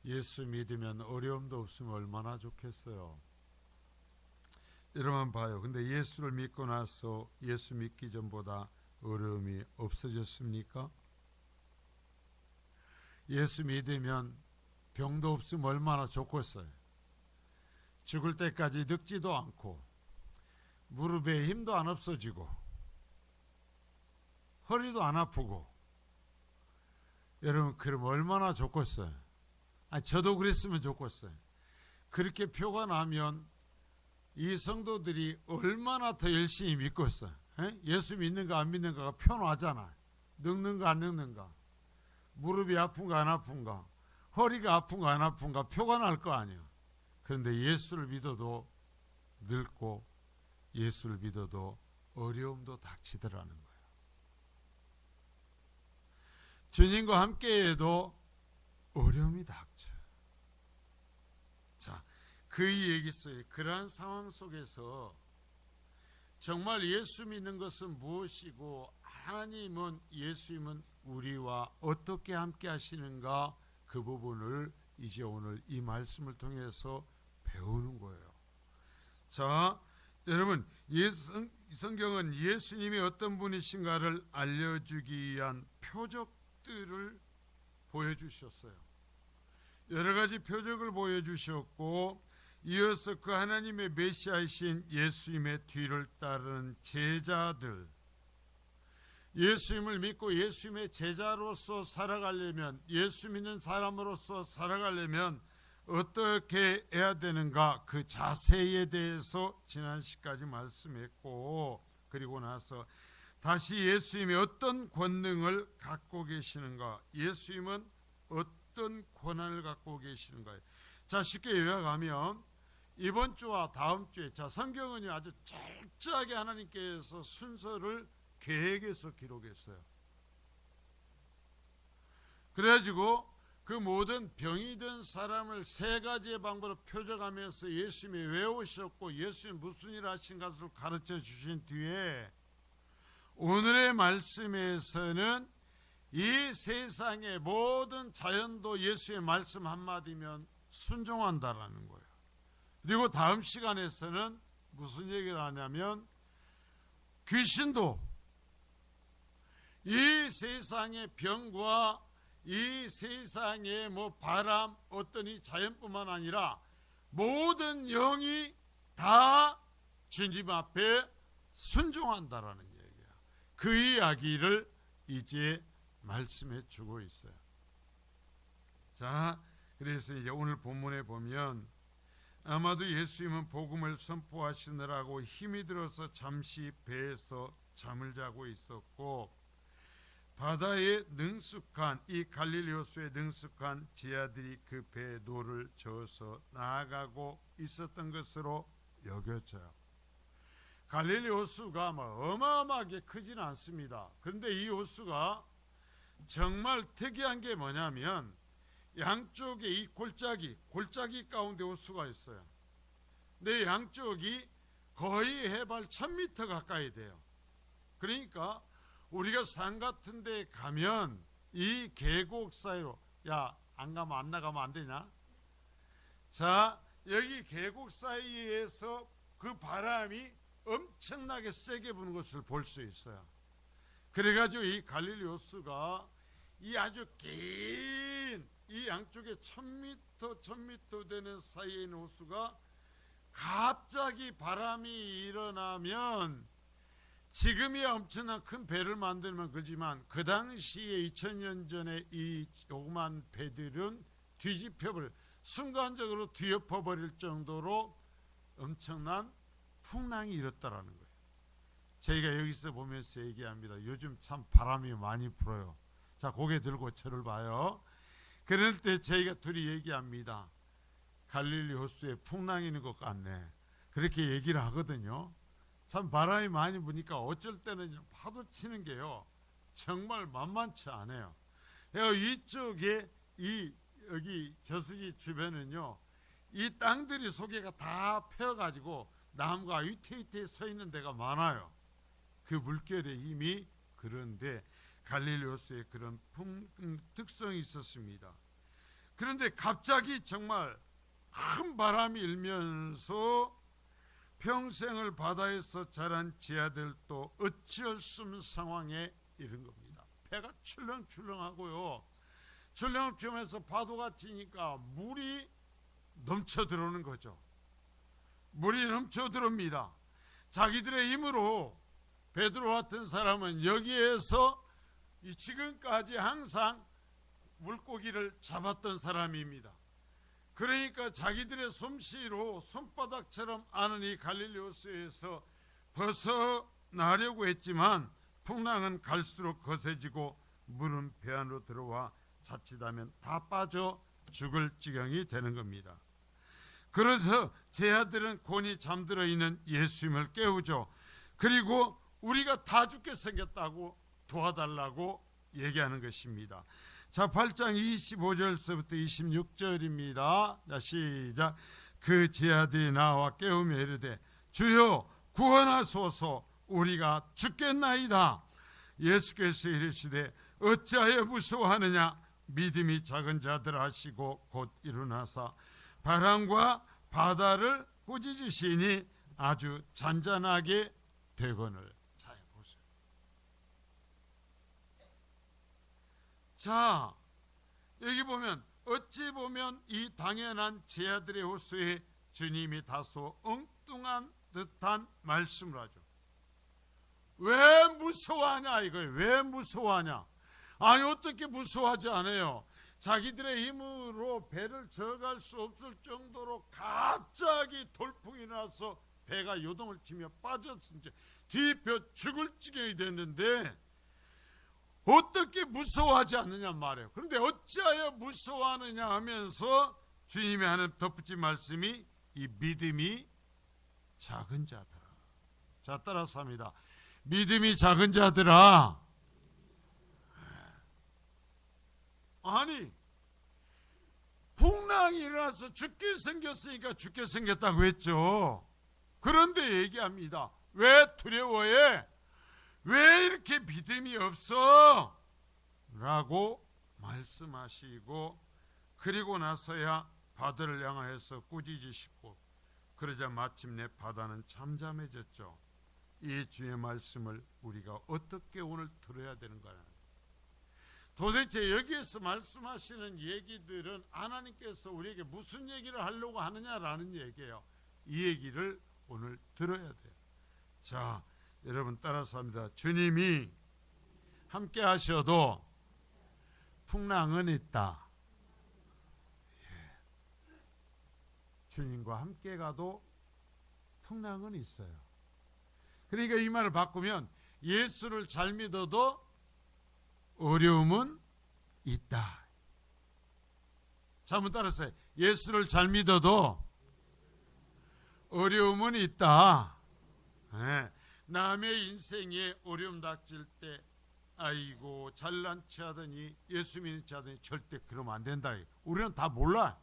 예수 믿으면 어려움도 없으면 얼마나 좋겠어요. 여러분 봐요. 근데 예수를 믿고 나서 예수 믿기 전보다 어려움이 없어졌습니까? 예수 믿으면 병도 없으면 얼마나 좋겠어요. 죽을 때까지 늙지도 않고 무릎에 힘도 안 없어지고 허리도 안 아프고, 여러분 그럼 얼마나 좋겠어요. 저도 그랬으면 좋겠어요. 그렇게 표가 나면 이 성도들이 얼마나 더 열심히 믿겠어요. 예수 믿는가 안 믿는가가 표 나잖아. 늙는가 안 늙는가, 무릎이 아픈가 안 아픈가, 허리가 아픈가 안 아픈가 표가 날 거 아니에요. 그런데 예수를 믿어도 늙고 예수를 믿어도 어려움도 닥치더라는 거예요. 주님과 함께해도 어려움이 닥쳐요. 자, 그 얘기 속에, 그러한 상황 속에서 정말 예수 믿는 것은 무엇이고 하나님은, 예수님은 우리와 어떻게 함께 하시는가, 그 부분을 이제 오늘 이 말씀을 통해서 배우는 거예요. 자, 여러분, 성경은 예수님이 어떤 분이신가를 알려주기 위한 표적들을 보여주셨어요. 여러 가지 표적을 보여주셨고, 이어서 그 하나님의 메시아이신 예수님의 뒤를 따르는 제자들, 예수님을 믿고 예수님의 제자로서 살아가려면, 예수 믿는 사람으로서 살아가려면 어떻게 해야 되는가, 그 자세에 대해서 지난 시까지 말씀했고, 그리고 나서 다시 예수님이 어떤 권능을 갖고 계시는가, 예수님은 어떤 권한을 갖고 계시는가. 자, 쉽게 요약하면 이번 주와 다음 주에, 자, 성경은 아주 철저하게 하나님께서 순서를 계획해서 기록했어요. 그래가지고 그 모든 병이 든 사람을 세 가지의 방법으로 표적하면서 예수님이 왜 오셨고 예수님이 무슨 일을 하신 것을 가르쳐 주신 뒤에, 오늘의 말씀에서는 이 세상의 모든 자연도 예수의 말씀 한마디면 순종한다라는 거예요. 그리고 다음 시간에서는 무슨 얘기를 하냐면, 귀신도 이 세상의 병과 이 세상의 바람, 어떤 이 자연뿐만 아니라 모든 영이 다 주님 앞에 순종한다라는 얘기야. 그 이야기를 이제 말씀해 주고 있어요. 자, 그래서 이제 오늘 본문에 보면, 아마도 예수님은 복음을 선포하시느라고 힘이 들어서 잠시 배에서 잠을 자고 있었고, 바다에 능숙한, 이 갈릴리 호수에 능숙한 제자들이 그 배에 노를 저어서 나아가고 있었던 것으로 여겨져요. 갈릴리 호수가 어마어마하게 크지는 않습니다. 그런데 이 호수가 정말 특이한 게 뭐냐면, 양쪽에 이 골짜기 가운데 호수가 있어요. 근데 양쪽이 거의 해발 1000m 가까이 돼요. 그러니까 우리가 산 같은 데 가면 이 계곡 사이로, 야, 안 가면 안 나가면 안 되냐? 자, 여기 계곡 사이에서 그 바람이 엄청나게 세게 부는 것을 볼 수 있어요. 그래가지고 이 갈릴리 호수가 이 아주 긴, 이 양쪽에 1000m 되는 사이에 있는 호수가 갑자기 바람이 일어나면, 지금이야 엄청난 큰 배를 만들면 그렇지만 그 당시에 2000년 전에 이 조그만 배들은 뒤집혀버려, 순간적으로 뒤엎어버릴 정도로 엄청난 풍랑이 일었다라는 거예요. 저희가 여기서 보면서 얘기합니다. 요즘 참 바람이 많이 불어요. 자, 고개 들고 저를 봐요. 그럴 때 저희가 둘이 얘기합니다. 갈릴리 호수에 풍랑이 있는 것 같네, 그렇게 얘기를 하거든요. 참 바람이 많이 부니까 어쩔 때는 파도 치는 게요, 정말 만만치 않아요. 이쪽에 여기 저수지 주변은요, 이 땅들이 속에가 다 펴가지고 나무가 위태위태 서 있는 데가 많아요. 그 물결의 힘이. 그런데 갈릴리 호수에 그런 특성이 있었습니다. 그런데 갑자기 정말 큰 바람이 일면서 평생을 바다에서 자란 제 아들도 어찌할 수 없는 상황에 이른 겁니다. 배가 출렁출렁하고요. 출렁출렁해서 파도가 치니까 물이 넘쳐 들어오는 거죠. 물이 넘쳐 들어옵니다. 자기들의 힘으로 베드로 같은 사람은 여기에서 지금까지 항상 물고기를 잡았던 사람입니다. 그러니까 자기들의 솜씨로 손바닥처럼 아는 이 갈릴리 호수에서 벗어나려고 했지만 풍랑은 갈수록 거세지고 물은 배 안으로 들어와 자칫하면 다 빠져 죽을 지경이 되는 겁니다. 그래서 제 아들은 곤히 잠들어 있는 예수님을 깨우죠. 그리고 우리가 다 죽게 생겼다고 도와달라고 얘기하는 것입니다. 자, 8장 25절서부터 26절입니다. 자, 시작. 그 제 아들이 나와 깨우며 이르되 주여 구원하소서, 우리가 죽겠나이다. 예수께서 이르시되 어찌하여 무서워하느냐, 믿음이 작은 자들 하시고 곧 일어나사 바람과 바다를 꾸짖으시니 아주 잔잔하게 되거늘. 자, 보세요. 자, 여기 보면 어찌 보면 이 당연한 제 아들의 호수에 주님이 다소 엉뚱한 듯한 말씀을 하죠. 왜 무서워하냐 이거예요. 왜 무서워하냐. 아니, 어떻게 무서워하지 않아요. 자기들의 힘으로 배를 저갈 수 없을 정도로 갑자기 돌풍이 나서 배가 요동을 치며 빠져서 이제 뒤집혀 죽을 지경이 됐는데 어떻게 무서워하지 않느냐 말이에요. 그런데 어찌하여 무서워하느냐 하면서 주님이 하는 덧붙인 말씀이 이 믿음이 작은 자들아. 자, 따라서 합니다. 믿음이 작은 자들아. 아니, 풍랑이 일어나서 죽게 생겼으니까 죽게 생겼다고 했죠. 그런데 얘기합니다. 왜 두려워해? 왜 이렇게 믿음이 없어? 라고 말씀하시고, 그리고 나서야 바다를 향하여서 꾸짖으시고, 그러자 마침내 바다는 잠잠해졌죠. 이 주의 말씀을 우리가 어떻게 오늘 들어야 되는가? 도대체 여기에서 말씀하시는 얘기들은 하나님께서 우리에게 무슨 얘기를 하려고 하느냐라는 얘기예요. 이 얘기를 오늘 들어야 돼요. 자, 여러분 따라서 합니다. 주님이 함께 하셔도 풍랑은 있다. 예. 주님과 함께 가도 풍랑은 있어요. 그러니까 이 말을 바꾸면 예수를 잘 믿어도 어려움은 있다. 자, 한번 따라서요. 예수를 잘 믿어도 어려움은 있다. 네. 남의 인생에 어려움 닥칠 때 아이고 잘난 체 하더니 예수 믿는 체 하더니 절대 그러면 안 된다. 우리는 다 몰라.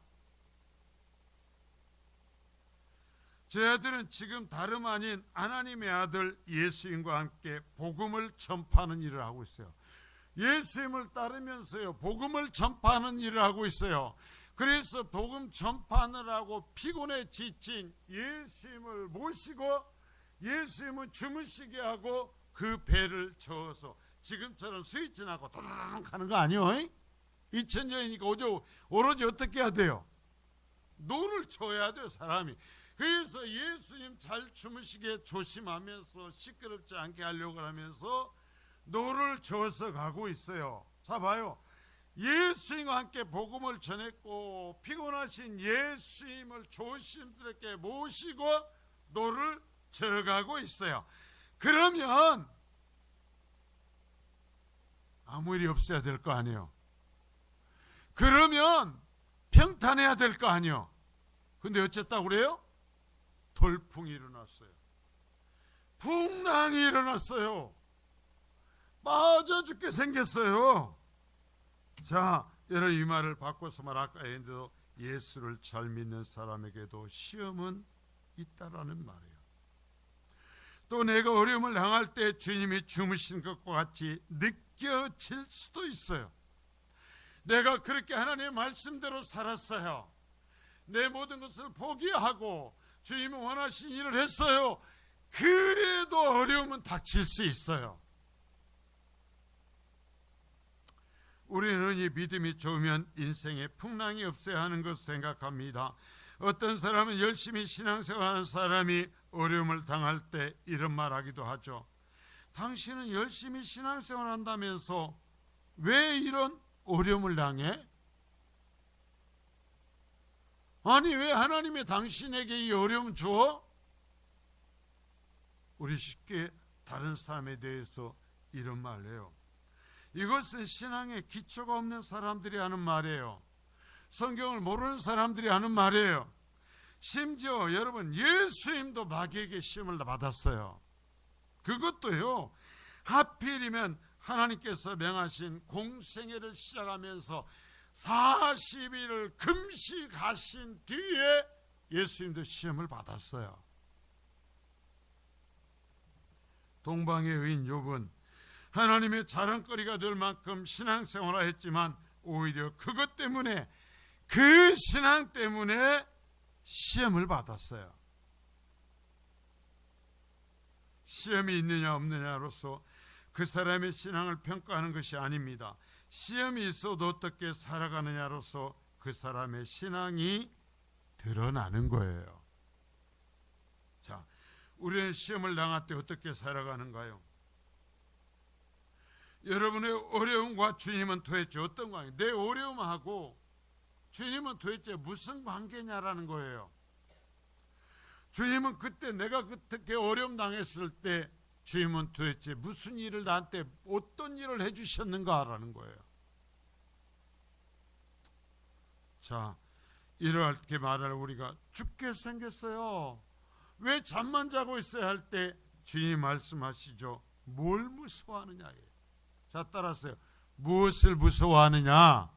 제 아들은 지금 다름 아닌 하나님의 아들 예수님과 함께 복음을 전파하는 일을 하고 있어요. 예수님을 따르면서요, 복음을 전파하는 일을 하고 있어요. 그래서 복음 전파하느라고 피곤에 지친 예수님을 모시고 예수님은 주무시게 하고 그 배를 저어서 지금처럼 스위치나고 도르륵 하는 거 아니에요? 2000년이니까 오로지 어떻게 해야 돼요? 노를 쳐야 돼요, 사람이. 그래서 예수님 잘 주무시게 조심하면서 시끄럽지 않게 하려고 하면서 노를 저어서 가고 있어요. 자, 봐요. 예수님과 함께 복음을 전했고 피곤하신 예수님을 조심스럽게 모시고 노를 저어가고 있어요. 그러면 아무 일이 없어야 될 거 아니에요. 그러면 평탄해야 될 거 아니에요. 근데 어쨌다고 그래요? 돌풍이 일어났어요. 풍랑이 일어났어요. 빠져 죽게 생겼어요. 자, 여러분 이 말을 바꿔서 아까 했는데도 예수를 잘 믿는 사람에게도 시험은 있다라는 말이에요. 또 내가 어려움을 당할 때 주님이 주무신 것과 같이 느껴질 수도 있어요. 내가 그렇게 하나님의 말씀대로 살았어요. 내 모든 것을 포기하고 주님이 원하신 일을 했어요. 그래도 어려움은 닥칠 수 있어요. 우리는 이 믿음이 좋으면 인생에 풍랑이 없어야 하는 것을 생각합니다. 어떤 사람은 열심히 신앙생활하는 사람이 어려움을 당할 때 이런 말하기도 하죠. 당신은 열심히 신앙생활한다면서 왜 이런 어려움을 당해? 아니, 왜 하나님이 당신에게 이 어려움 줘? 우리 쉽게 다른 사람에 대해서 이런 말을 해요. 이것은 신앙에 기초가 없는 사람들이 하는 말이에요. 성경을 모르는 사람들이 하는 말이에요. 심지어 여러분, 예수님도 마귀에게 시험을 받았어요. 그것도요, 하필이면 하나님께서 명하신 공생애를 시작하면서 40일을 금식하신 뒤에 예수님도 시험을 받았어요. 동방의 의인 욥은 하나님의 자랑거리가 될 만큼 신앙생활을 했지만 오히려 그것 때문에, 그 신앙 때문에 시험을 받았어요. 시험이 있느냐 없느냐로서 그 사람의 신앙을 평가하는 것이 아닙니다. 시험이 있어도 어떻게 살아가느냐로서 그 사람의 신앙이 드러나는 거예요. 자, 우리는 시험을 당할 때 어떻게 살아가는가요? 여러분의 어려움과 주님은 도대체 어떤 관계? 내 어려움하고 주님은 도대체 무슨 관계냐라는 거예요. 주님은 그때 내가 그렇게 어려움 당했을 때 주님은 도대체 무슨 일을 나한테 어떤 일을 해주셨는가라는 거예요. 자, 이렇게 말할 우리가 죽게 생겼어요. 왜 잠만 자고 있어야 할 때 주님 말씀하시죠. 뭘 무서워하느냐예요. 자, 따라서요. 무엇을 무서워하느냐?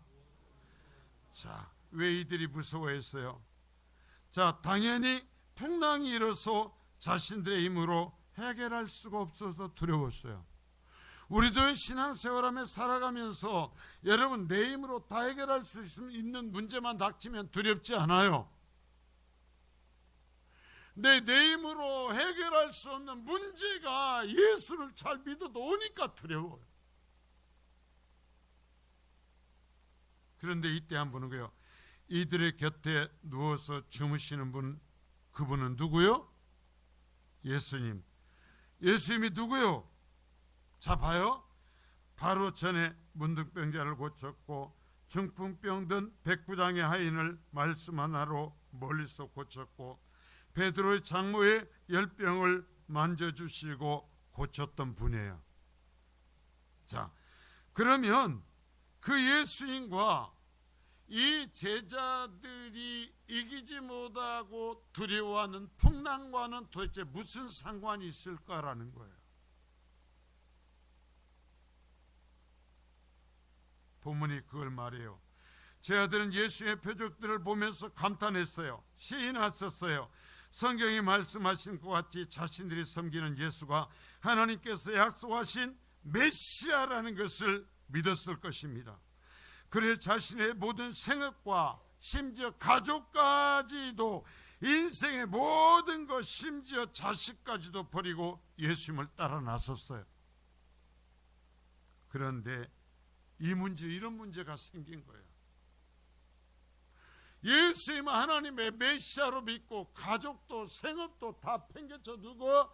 자, 왜 이들이 무서워했어요? 자, 당연히 풍랑이 일어서 자신들의 힘으로 해결할 수가 없어서 두려웠어요. 우리도 신앙생활하며 살아가면서 여러분, 내 힘으로 다 해결할 수 있는 문제만 닥치면 두렵지 않아요. 내 힘으로 해결할 수 없는 문제가 예수를 잘 믿어도 오니까 두려워요. 그런데 이때 한 분은 그요, 이들의 곁에 누워서 주무시는 분, 그분은 누구요? 예수님. 예수님이 누구요? 자, 봐요. 바로 전에 문둥병자를 고쳤고 중풍병 든 백부장의 하인을 말씀 하나로 멀리서 고쳤고 베드로의 장모의 열병을 만져주시고 고쳤던 분이에요. 자, 그러면 그 예수님과 이 제자들이 이기지 못하고 두려워하는 풍랑과는 도대체 무슨 상관이 있을까라는 거예요. 본문이 그걸 말해요. 제자들은 예수의 표적들을 보면서 감탄했어요. 시인하셨어요. 성경이 말씀하신 것 같이 자신들이 섬기는 예수가 하나님께서 약속하신 메시아라는 것을 믿었을 것입니다. 그래 자신의 모든 생업과 심지어 가족까지도, 인생의 모든 것, 심지어 자식까지도 버리고 예수님을 따라 나섰어요. 그런데 이런 문제가 생긴 거예요. 예수님은 하나님의 메시아로 믿고 가족도 생업도 다 팽개쳐 두고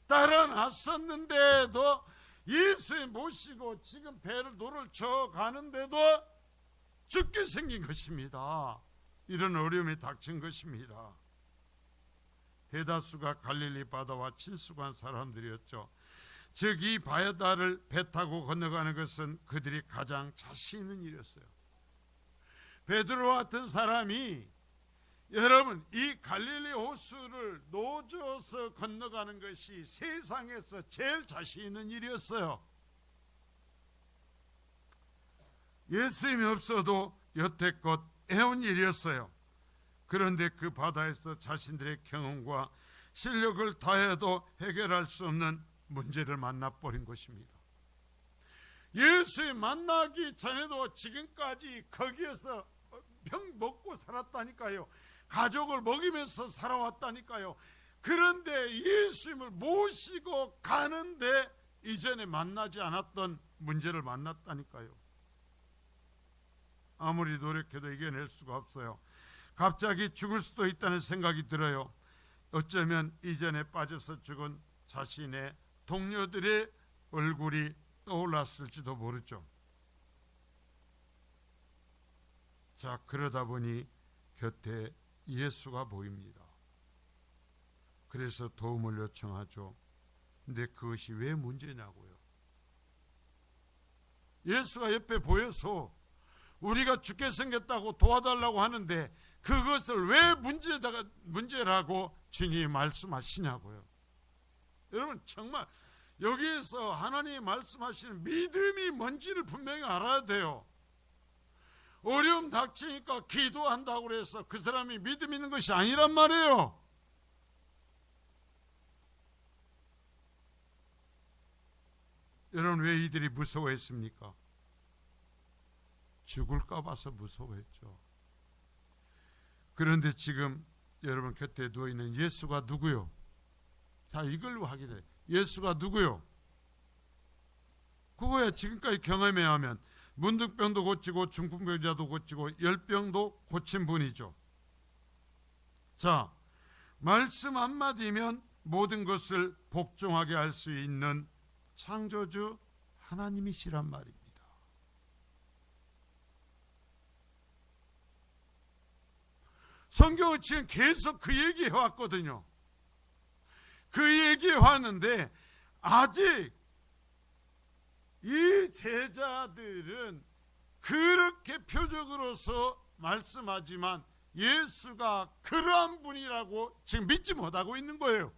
따라 나섰는데도, 예수님 모시고 지금 배를 노를 쳐 가는데도 죽게 생긴 것입니다. 이런 어려움이 닥친 것입니다. 대다수가 갈릴리 바다와 친숙한 사람들이었죠. 즉 이 바다를 배 타고 건너가는 것은 그들이 가장 자신 있는 일이었어요. 베드로 같은 사람이, 여러분, 이 갈릴리 호수를 노져서 건너가는 것이 세상에서 제일 자신 있는 일이었어요. 예수님이 없어도 여태껏 해온 일이었어요. 그런데 그 바다에서 자신들의 경험과 실력을 다해도 해결할 수 없는 문제를 만나버린 것입니다. 예수에 만나기 전에도 지금까지 거기에서 병 먹고 살았다니까요. 가족을 먹이면서 살아왔다니까요. 그런데 예수님을 모시고 가는데 이전에 만나지 않았던 문제를 만났다니까요. 아무리 노력해도 이겨낼 수가 없어요. 갑자기 죽을 수도 있다는 생각이 들어요. 어쩌면 이전에 빠져서 죽은 자신의 동료들의 얼굴이 떠올랐을지도 모르죠. 자, 그러다 보니 곁에 예수가 보입니다. 그래서 도움을 요청하죠. 근데 그것이 왜 문제냐고요. 예수가 옆에 보여서 우리가 죽게 생겼다고 도와달라고 하는데 그것을 왜 문제라고 주님이 말씀하시냐고요. 여러분, 정말 여기에서 하나님이 말씀하시는 믿음이 뭔지를 분명히 알아야 돼요. 어려움 닥치니까 기도한다고 해서 그 사람이 믿음 있는 것이 아니란 말이에요. 여러분, 왜 이들이 무서워했습니까? 죽을까 봐서 무서워했죠. 그런데 지금 여러분 곁에 누워있는 예수가 누구요? 자, 이걸로 확인해. 예수가 누구요? 그거야. 지금까지 경험해야 하면 문득병도 고치고 중풍병자도 고치고 열병도 고친 분이죠. 자, 말씀 한마디면 모든 것을 복종하게 할 수 있는 창조주 하나님이시란 말입니다. 성경은 지금 계속 그 얘기해 왔거든요. 그 얘기해 왔는데 아직 이 제자들은 그렇게 표적으로서 말씀하지만 예수가 그러한 분이라고 지금 믿지 못하고 있는 거예요.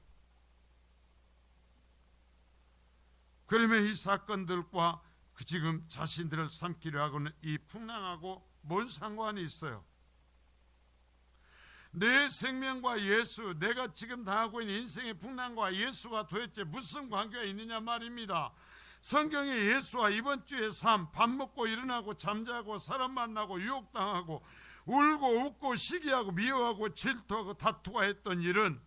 그러면 이 사건들과 지금 자신들을 삼키려 하고는 이 풍랑하고 뭔 상관이 있어요? 내 생명과 예수, 내가 지금 당하고 있는 인생의 풍랑과 예수가 도대체 무슨 관계가 있느냐 말입니다. 성경의 예수와 이번 주의 삶, 밥 먹고 일어나고 잠자고 사람 만나고 유혹당하고 울고 웃고 시기하고 미워하고 질투하고 다투가 했던 일은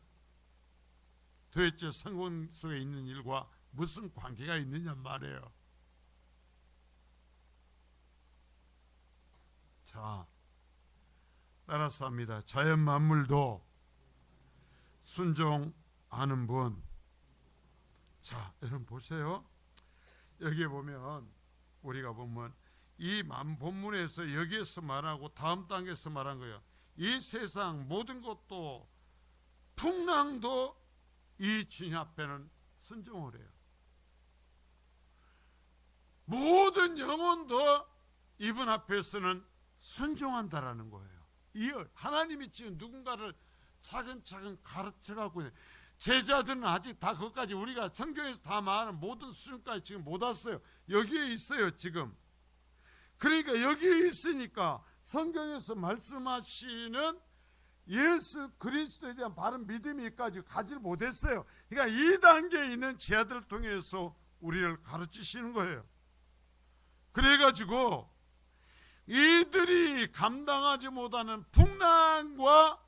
도대체 성경 속에 있는 일과 무슨 관계가 있느냐 말이에요. 자, 따라서 합니다. 자연 만물도 순종하는 분. 자, 여러분 보세요. 여기 보면 우리가 보면 이 본문에서 여기에서 말하고 다음 단계에서 말한 거예요. 이 세상 모든 것도 풍랑도 이 주님 앞에는 순종을 해요. 모든 영혼도 이분 앞에서는 순종한다라는 거예요. 이 하나님이 지금 누군가를 차근차근 가르쳐가고 있는, 제자들은 아직 다 그것까지 우리가 성경에서 다 말하는 모든 수준까지 지금 못 왔어요. 여기에 있어요 지금. 그러니까 여기에 있으니까 성경에서 말씀하시는 예수 그리스도에 대한 바른 믿음이까지 가지 못했어요. 그러니까 이 단계에 있는 제자들을 통해서 우리를 가르치시는 거예요. 그래가지고 이들이 감당하지 못하는 풍랑과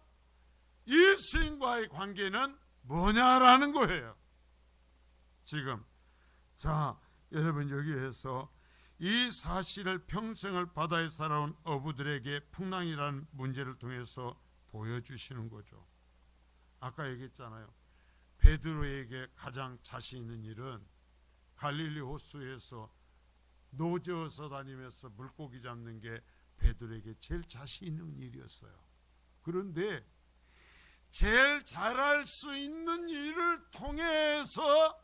예수님과의 관계는 뭐냐라는 거예요. 지금 자, 여러분 여기에서 이 사실을 평생을 바다에 살아온 어부들에게 풍랑이라는 문제를 통해서 보여주시는 거죠. 아까 얘기했잖아요. 베드로에게 가장 자신 있는 일은 갈릴리 호수에서 노저어서 다니면서 물고기 잡는 게 베드로에게 제일 자신 있는 일이었어요. 그런데 제일 잘할 수 있는 일을 통해서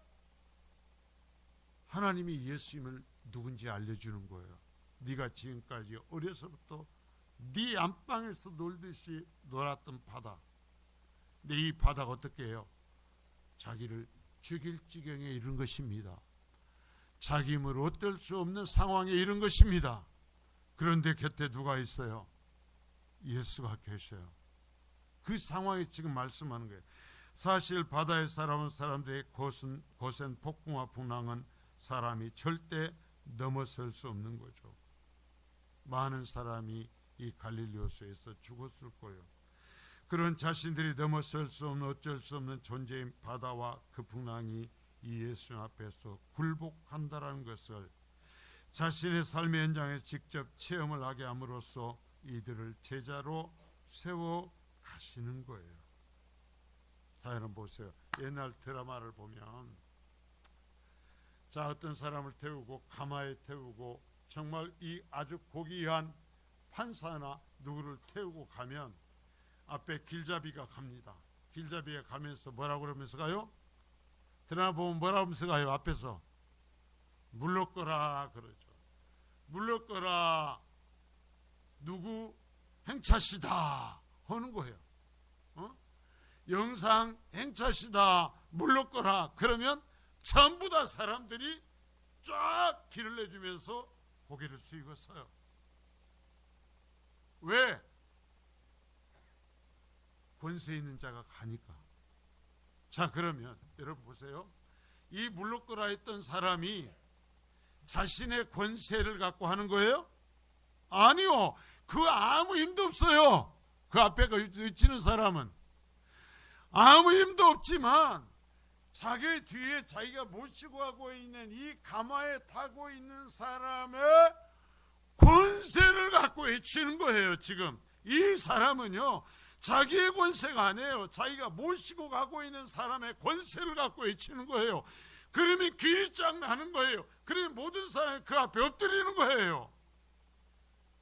하나님이 예수님을 누군지 알려주는 거예요. 네가 지금까지 어려서부터 네 안방에서 놀듯이 놀았던 바다, 근데 이 바다가 어떻게 해요? 자기를 죽일 지경에 이른 것입니다. 자기 힘을 어쩔 수 없는 상황에 이른 것입니다. 그런데 곁에 누가 있어요? 예수가 계셔요. 그 상황에 지금 말씀하는 거예요. 사실 바다에 살아온 사람들의 고센 폭풍과 풍랑은 사람이 절대 넘어설 수 없는 거죠. 많은 사람이 이 갈릴리 호수에서 죽었을 거예요. 그런 자신들이 넘어설 수 없는 어쩔 수 없는 존재인 바다와 그 풍랑이 이 예수 앞에서 굴복한다라는 것을 자신의 삶의 현장에서 직접 체험을 하게 함으로써 이들을 제자로 세워 가시는 거예요. 자, 여러분 보세요. 옛날 드라마를 보면 자, 어떤 사람을 태우고 가마에 태우고 정말 이 아주 고귀한 판사나 누구를 태우고 가면 앞에 길잡이가 갑니다. 길잡이가 가면서 뭐라고 그러면서 가요? 드라마 보면 뭐라고 하면서 가요? 앞에서 물러거라 그러죠. 물러거라, 누구 행차시다 하는 거예요. 영상 행차시다, 물러거라. 그러면 전부 다 사람들이 쫙 길을 내주면서 고개를 숙이고 서요. 왜? 권세 있는 자가 가니까. 자, 그러면 여러분 보세요. 이 물러거라 했던 사람이 자신의 권세를 갖고 하는 거예요? 아니요. 그 아무 힘도 없어요. 그 앞에 외치는 사람은 아무 힘도 없지만 자기 뒤에 자기가 모시고 가고 있는 이 가마에 타고 있는 사람의 권세를 갖고 외치는 거예요. 지금 이 사람은요, 자기의 권세가 아니에요. 자기가 모시고 가고 있는 사람의 권세를 갖고 외치는 거예요. 그러면 귀리 쫙 나는 거예요. 그러면 모든 사람이 그 앞에 엎드리는 거예요.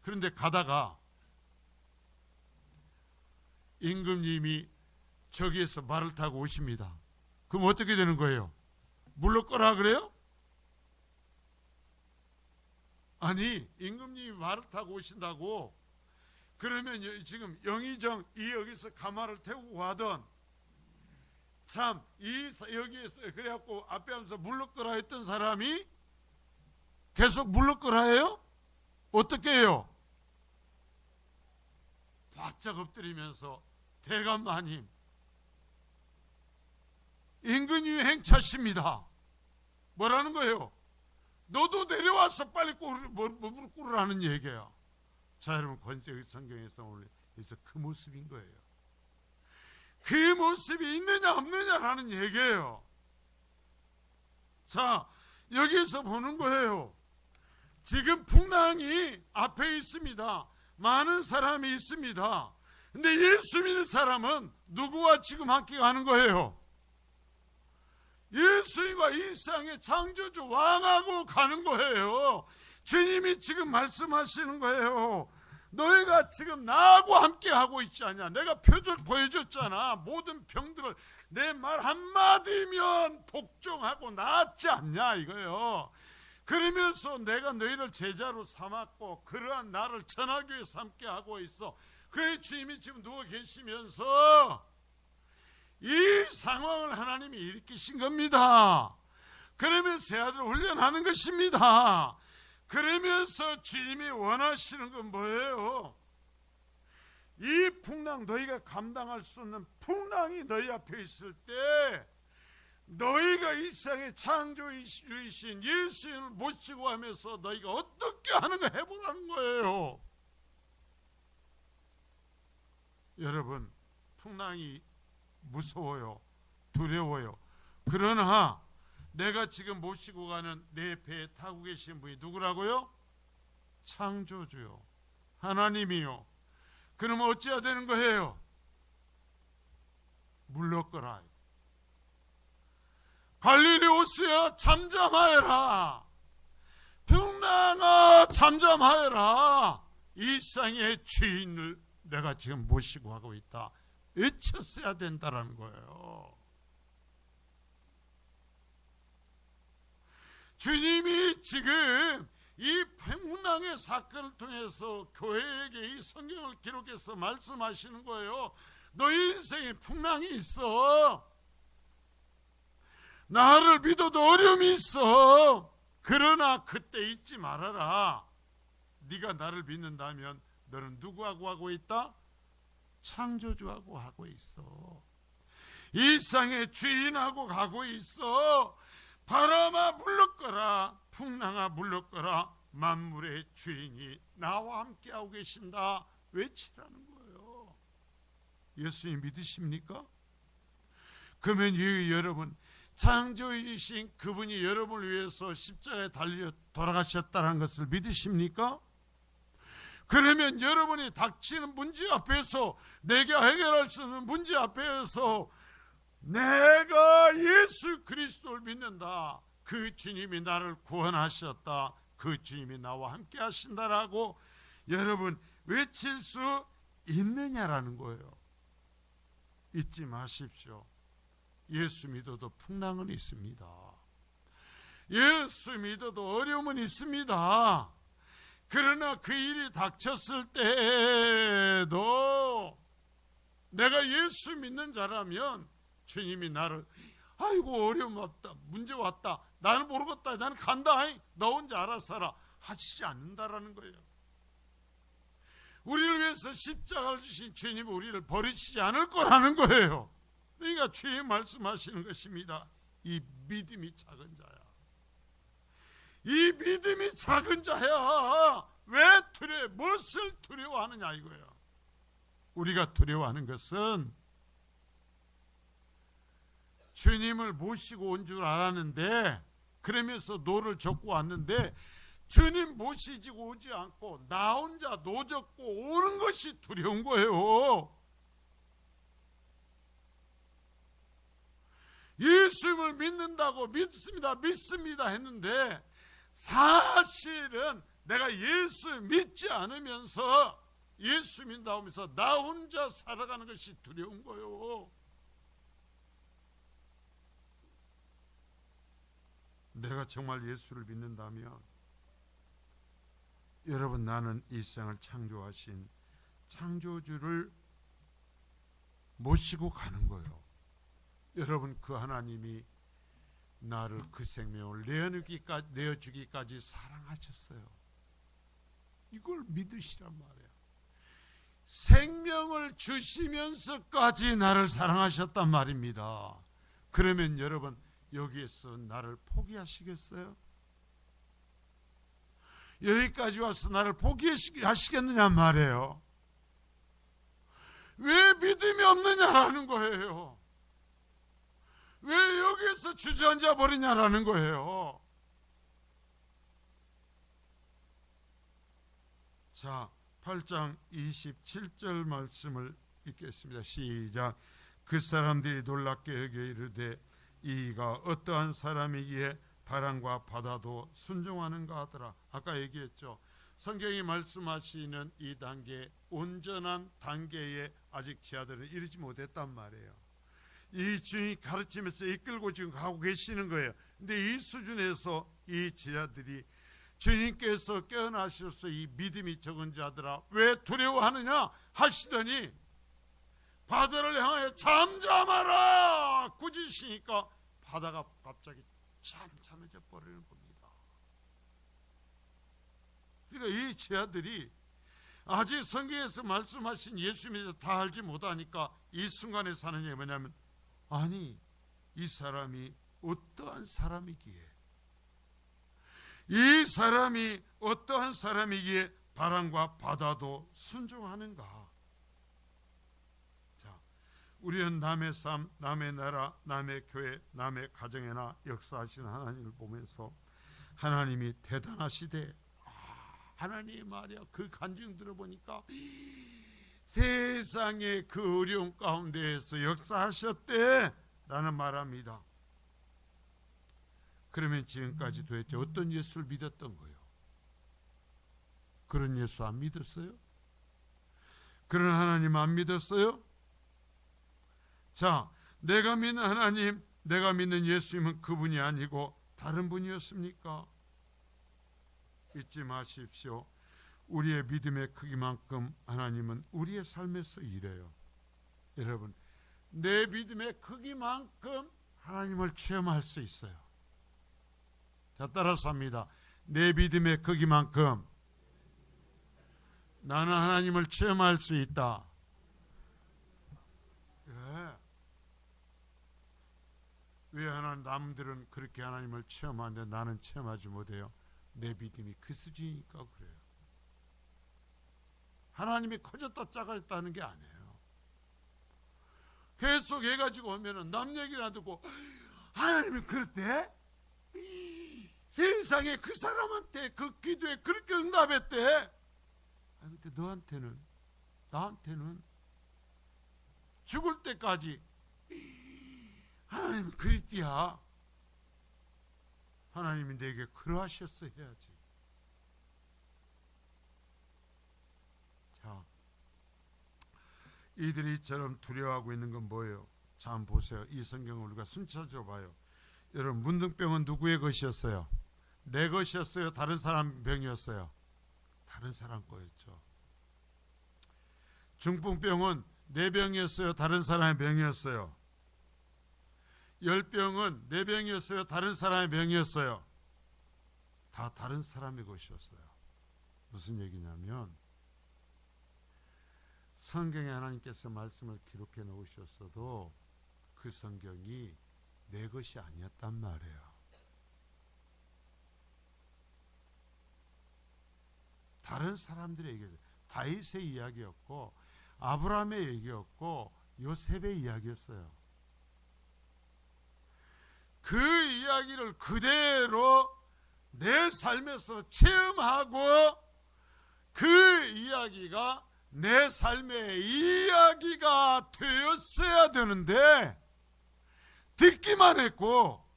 그런데 가다가 임금님이 저기에서 말을 타고 오십니다. 그럼 어떻게 되는 거예요? 물러거라 그래요? 아니, 임금님이 말을 타고 오신다고 그러면 지금 영의정 이 여기서 가마를 태우고 가던 참 이 여기에서 그래갖고 앞에 하면서 물러거라 했던 사람이 계속 물러거라 해요? 어떻게 해요? 바짝 엎드리면서 대감마님, 임금님이 행차십니다. 뭐라는 거예요? 너도 내려와서 빨리 무릎 꿇으라는 얘기야. 자, 여러분, 권세의 성경에서 오늘 그래서 그 모습인 거예요. 그 모습이 있느냐 없느냐라는 얘기예요. 자, 여기서 보는 거예요. 지금 풍랑이 앞에 있습니다. 많은 사람이 있습니다. 근데 예수 믿는 사람은 누구와 지금 함께 가는 거예요? 예수님과 이 세상의 창조주 왕하고 가는 거예요. 주님이 지금 말씀하시는 거예요. 너희가 지금 나하고 함께 하고 있지 않냐. 내가 표적 보여줬잖아. 모든 병들을 내 말 한마디면 복종하고 낫지 않냐 이거예요. 그러면서 내가 너희를 제자로 삼았고 그러한 나를 전하교회 삼게 하고 있어. 그 주님이 지금 누워 계시면서 이 상황을 하나님이 일으키신 겁니다. 그러면서 새 아들을 훈련하는 것입니다. 그러면서 주님이 원하시는 건 뭐예요? 이 풍랑, 너희가 감당할 수 없는 풍랑이 너희 앞에 있을 때 너희가 이 세상의 창조주이신 예수님을 모시고 하면서 너희가 어떻게 하는가 해보라는 거예요. 여러분, 풍랑이 무서워요. 두려워요. 그러나 내가 지금 모시고 가는 내 배에 타고 계신 분이 누구라고요? 창조주요, 하나님이요. 그러면 어찌해야 되는 거예요? 물러거라. 갈릴리 호수야 잠잠하여라. 풍랑아 잠잠하여라. 이 세상의 주인을 내가 지금 모시고 가고 있다. 외쳤어야 된다라는 거예요. 주님이 지금 이 풍랑의 사건을 통해서 교회에게 이 성경을 기록해서 말씀하시는 거예요. 너희 인생에 풍랑이 있어. 나를 믿어도 어려움이 있어. 그러나 그때 잊지 말아라. 네가 나를 믿는다면 너는 누구하고 하고 있다? 창조주하고 하고 있어. 이 세상의 주인하고 가고 있어. 바람아 물러거라, 풍랑아 물러거라, 만물의 주인이 나와 함께하고 계신다 외치라는 거예요. 예수님 믿으십니까? 그러면 여러분, 창조주이신 그분이 여러분을 위해서 십자가에 달려 돌아가셨다는 것을 믿으십니까? 그러면 여러분이 닥치는 문제 앞에서, 내가 해결할 수 없는 문제 앞에서 내가 예수 그리스도를 믿는다, 그 주님이 나를 구원하셨다, 그 주님이 나와 함께 하신다라고 여러분 외칠 수 있느냐라는 거예요. 잊지 마십시오. 예수 믿어도 풍랑은 있습니다. 예수 믿어도 어려움은 있습니다. 그러나 그 일이 닥쳤을 때에도 내가 예수 믿는 자라면 주님이 나를, 아이고 어려움 왔다, 문제 왔다, 나는 모르겠다, 나는 간다, 너 혼자 알아서 하라 하시지 않는다라는 거예요. 우리를 위해서 십자가를 주신 주님이 우리를 버리시지 않을 거라는 거예요. 그러니까 주님 말씀하시는 것입니다. 이 믿음이 작은 자야, 이 믿음이 작은 자야, 왜 두려워, 무엇을 두려워하느냐 이거예요. 우리가 두려워하는 것은 주님을 모시고 온 줄 알았는데, 그러면서 노를 젓고 왔는데 주님 모시지고 오지 않고 나 혼자 노 젓고 오는 것이 두려운 거예요. 예수님을 믿는다고 믿습니다 했는데 사실은 내가 예수 믿지 않으면서 예수 믿는다고 하면서 나 혼자 살아가는 것이 두려운 거예요. 내가 정말 예수를 믿는다면 여러분, 나는 이 세상을 창조하신 창조주를 모시고 가는 거예요. 여러분, 그 하나님이 나를 그 생명을 내어주기까지 사랑하셨어요. 이걸 믿으시란 말이에요. 생명을 주시면서까지 나를 사랑하셨단 말입니다. 그러면 여러분, 여기에서 나를 포기하시겠어요? 여기까지 와서 나를 포기하시겠느냐 말이에요. 왜 믿음이 없느냐라는 거예요. 왜 여기에서 주저앉아 버리냐라는 거예요. 자, 8장 27절 말씀을 읽겠습니다. 시작. 그 사람들이 놀랍게 여겨 이르되 이가 어떠한 사람이기에 바람과 바다도 순종하는가 하더라. 아까 얘기했죠. 성경이 말씀하시는 이 단계, 온전한 단계에 아직 지하들은 이르지 못했단 말이에요. 이 주님이 가르치면서 이끌고 지금 가고 계시는 거예요. 근데 이 수준에서 이 지하들이 주님께서 깨어나셔서 이 믿음이 적은 자들아 왜 두려워하느냐 하시더니 바다를 향하여 잠잠하라 꾸짖으시니까 바다가 갑자기 잠잠해져 버리는 겁니다. 그러니까 이 제자들이 아직 성경에서 말씀하신 예수님을 다 알지 못하니까 이 순간에 사는 게 뭐냐면, 아니 이 사람이 어떠한 사람이기에, 이 사람이 어떠한 사람이기에 바람과 바다도 순종하는가. 자, 우리는 남의 삶, 남의 나라, 남의 교회, 남의 가정에나 역사하신 하나님을 보면서 하나님이 대단하시대, 하나님 말이야, 그 간증 들어보니까 세상의 그 어려움 가운데에서 역사하셨대 라는 말합니다. 그러면 지금까지 도대체 어떤 예수를 믿었던 거예요? 그런 예수 안 믿었어요? 그런 하나님 안 믿었어요? 자, 내가 믿는 하나님, 내가 믿는 예수님은 그분이 아니고 다른 분이었습니까? 잊지 마십시오. 우리의 믿음의 크기만큼 하나님은 우리의 삶에서 일해요. 여러분, 내 믿음의 크기만큼 하나님을 체험할 수 있어요. 자, 따라서 합니다. 내 믿음의 크기만큼 나는 하나님을 체험할 수 있다. 예. 왜 남들은 그렇게 하나님을 체험하는데 나는 체험하지 못해요? 내 믿음이 그 수준이니까 그래요. 하나님이 커졌다 작아졌다 하는 게 아니에요. 계속 해가지고 오면은 남 얘기나 듣고 하나님이 그랬대? 세상에 그 사람한테 그 기도에 그렇게 응답했대? 근데 너한테는, 나한테는 죽을 때까지 하나님은 그랬디야. 하나님이 내게 그러하셨어 해야지. 자, 이들이 이처럼 두려워하고 있는 건 뭐예요? 자, 한번 보세요. 이 성경을 우리가 순차적으로 봐요. 여러분, 문둥병은 누구의 것이었어요? 내 것이었어요? 다른 사람 병이었어요? 다른 사람 거였죠. 중풍병은 내 병이었어요? 다른 사람의 병이었어요? 열병은 내 병이었어요? 다른 사람의 병이었어요? 다 다른 사람의 것이었어요. 무슨 얘기냐면 성경에 하나님께서 말씀을 기록해 놓으셨어도 그 성경이 내 것이 아니었단 말이에요. 다른 사람들의 얘기예요. 다윗의 이야기였고 아브라함의 얘기였고 요셉의 이야기였어요. 그 이야기를 그대로 내 삶에서 체험하고 그 이야기가 내 삶의 이야기가 되었어야 되는데 듣기만 했고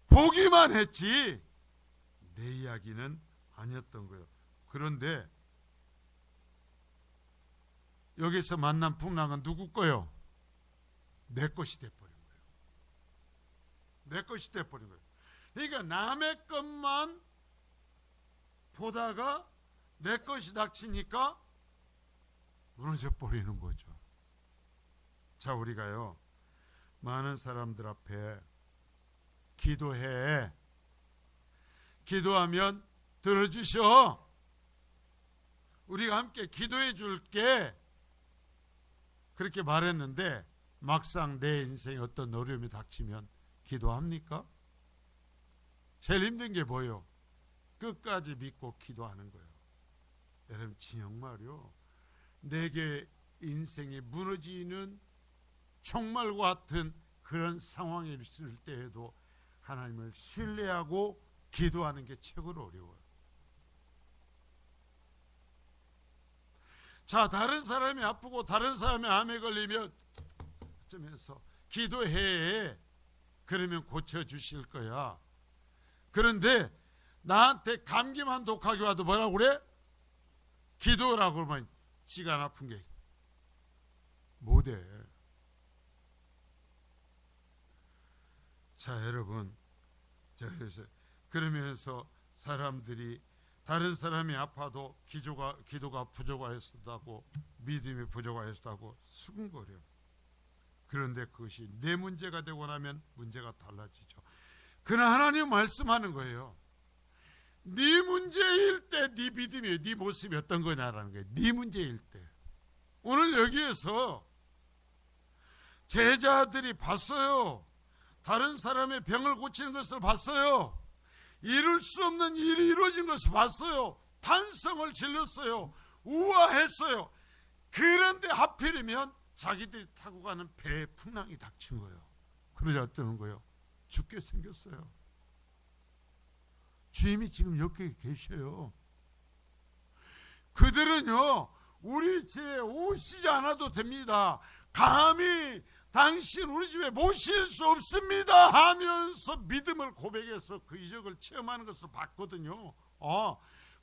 보기만 했지 내 이야기는 아니었던 거예요. 그런데 여기서 만난 풍랑은 누구 거예요? 내 것이 돼버린 거예요. 내 것이 돼버린 거예요. 그러니까 남의 것만 보다가 내 것이 닥치니까 무너져 버리는 거죠. 자, 우리가요 많은 사람들 앞에 기도해. 기도하면 들어주셔. 우리가 함께 기도해 줄게. 그렇게 말했는데 막상 내 인생에 어떤 어려움이 닥치면 기도합니까? 제일 힘든 게 뭐예요? 끝까지 믿고 기도하는 거예요. 여러분, 정말요 내게 인생이 무너지는 총말과 같은 그런 상황에 있을 때에도 하나님을 신뢰하고 기도하는 게 최고로 어려워요. 자, 다른 사람이 아프고 다른 사람이 암에 걸리면 어쩌면서 기도해. 그러면 고쳐주실 거야. 그런데 나한테 감기만 독하게 와도 뭐라고 그래? 기도라고 그러면 지가 안 아픈 게 못해. 자, 여러분, 그러면서 사람들이 다른 사람이 아파도 기도가 부족하였다고 믿음이 부족하였다고 수군거려. 그런데 그것이 내 문제가 되고 나면 문제가 달라지죠. 그러나 하나님 말씀하는 거예요. 네 문제일 때 네 믿음이 네 모습이 어떤 거냐라는 거예요. 네 문제일 때. 오늘 여기에서 제자들이 봤어요. 다른 사람의 병을 고치는 것을 봤어요. 이룰 수 없는 일이 이루어진 것을 봤어요. 탄성을 질렀어요. 우아했어요. 그런데 하필이면 자기들이 타고 가는 배에 풍랑이 닥친 거예요. 그러자 어떠는 거예요? 죽게 생겼어요. 주님이 지금 여기 계셔요. 그들은요 우리 집에 오시지 않아도 됩니다. 감히 당신 우리 집에 모실 수 없습니다 하면서 믿음을 고백해서 그 이적을 체험하는 것을 봤거든요.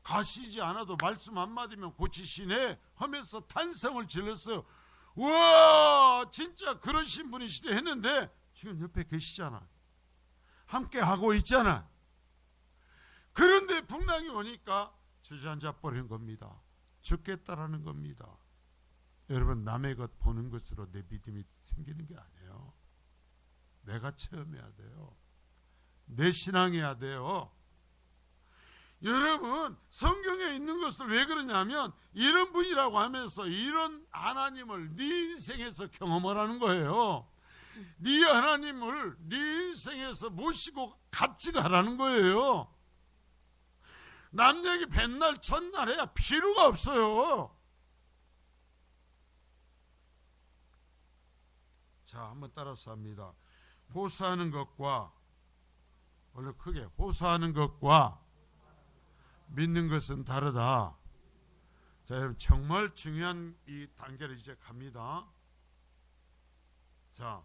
가시지 않아도 말씀 한마디면 고치시네 하면서 탄성을 질렀어요. 우와, 진짜 그러신 분이시대 했는데 지금 옆에 계시잖아. 함께 하고 있잖아. 그런데 풍랑이 오니까 주저앉아 버린 겁니다. 죽겠다라는 겁니다. 여러분, 남의 것 보는 것으로 내 믿음이 생기는 게 아니에요. 내가 체험해야 돼요. 내 신앙해야 돼요. 여러분, 성경에 있는 것을 왜 그러냐면 이런 분이라고 하면서 이런 하나님을 네 인생에서 경험하라는 거예요. 네 하나님을 네 인생에서 모시고 같이 가라는 거예요. 남 얘기 맨날 첫날 해야 필요가 없어요. 자, 한번 따라서 합니다. 호소하는 것과, 원래 크게 호소하는 것과 믿는 것은 다르다. 자, 여러분 정말 중요한 이 단계를 이제 갑니다. 자,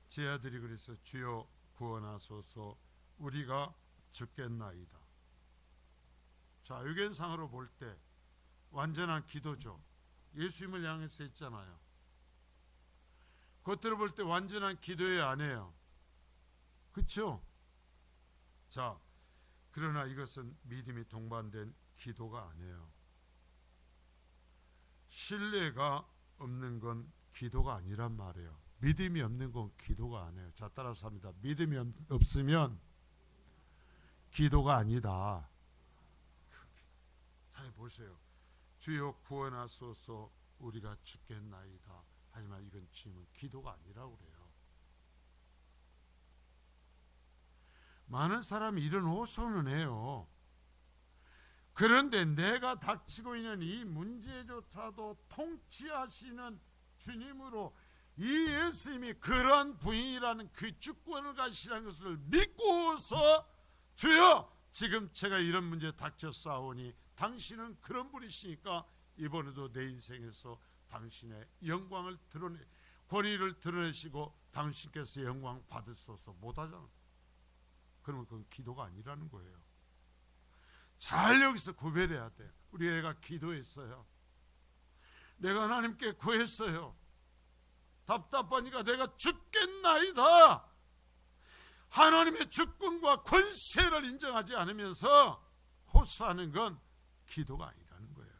제 아들이 그래서 주여 구원하소서 우리가 죽겠나이다. 자, 유견상으로 볼 때 완전한 기도죠. 예수님을 향해서 했잖아요. 겉으로 볼 때 완전한 기도예요, 안 해요? 그렇죠? 자, 그러나 이것은 믿음이 동반된 기도가 아니에요. 신뢰가 없는 건 기도가 아니란 말이에요. 믿음이 없는 건 기도가 아니에요. 자, 따라서 합니다. 믿음이 없으면 기도가 아니다. 자, 보세요. 주여 구원하소서 우리가 죽겠나이다. 하지만 이건 지금은 기도가 아니라고 그래요. 많은 사람이 이런 호소는 해요. 그런데 내가 닥치고 있는 이 문제조차도 통치하시는 주님으로 이 예수님이 그런 분이라는 그 주권을 가시라는 것을 믿고서 주여 지금 제가 이런 문제에 닥쳤사오니 당신은 그런 분이시니까 이번에도 내 인생에서 당신의 영광을 권위를 드러내시고 당신께서 영광 받으소서 못하잖아. 그러면 그건 기도가 아니라는 거예요. 잘 여기서 구별해야 돼. 우리 애가 기도했어요. 내가 하나님께 구했어요. 답답하니까 내가 죽겠나이다. 하나님의 주권과 권세를 인정하지 않으면서 호소하는 건 기도가 아니라는 거예요.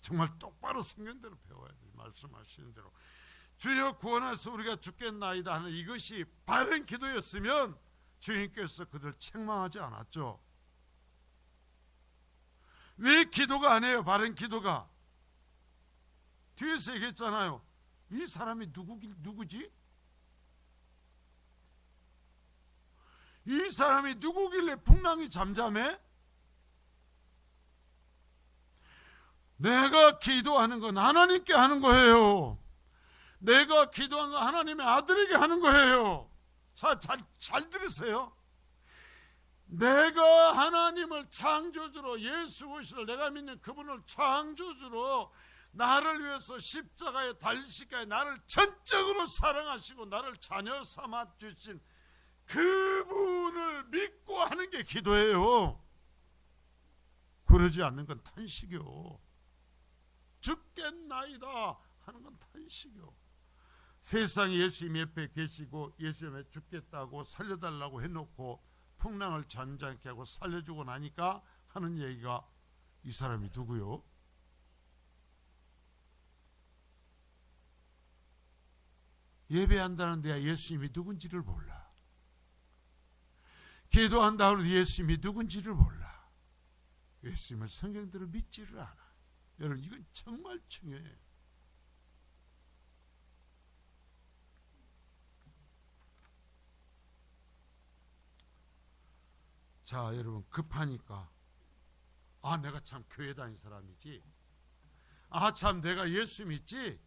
정말 똑바로 성경대로 배워야 돼요. 말씀하시는 대로 주여 구원하소서 우리가 죽겠나이다 하는 이것이 바른 기도였으면 주님께서 그들 책망하지 않았죠. 왜 기도가 안 해요? 바른 기도가. 뒤에서 얘기했잖아요. 이 사람이 누구지? 이 사람이 누구길래 풍랑이 잠잠해? 내가 기도하는 건 하나님께 하는 거예요. 내가 기도하는 건 하나님의 아들에게 하는 거예요. 잘 들으세요. 내가 하나님을 창조주로 예수 그리스도를 내가 믿는 그분을 창조주로 나를 위해서 십자가에 달리시기까지 나를 전적으로 사랑하시고 나를 자녀 삼아 주신 그분을 믿고 하는 게 기도예요. 그러지 않는 건 탄식이요. 죽겠나이다 하는 건 탄식이요. 세상에 예수님 옆에 계시고 예수님에 죽겠다고 살려달라고 해놓고 풍랑을 잔잔케 하고 살려주고 나니까 하는 얘기가 이 사람이 누구요? 예배한다는 데야 예수님이 누군지를 몰라. 기도한다는 데 예수님이 누군지를 몰라. 예수님을 성경대로 믿지를 않아. 여러분 이건 정말 중요해요. 자, 여러분 급하니까 내가 참 교회 다닌 사람이지. 참 내가 예수 믿지.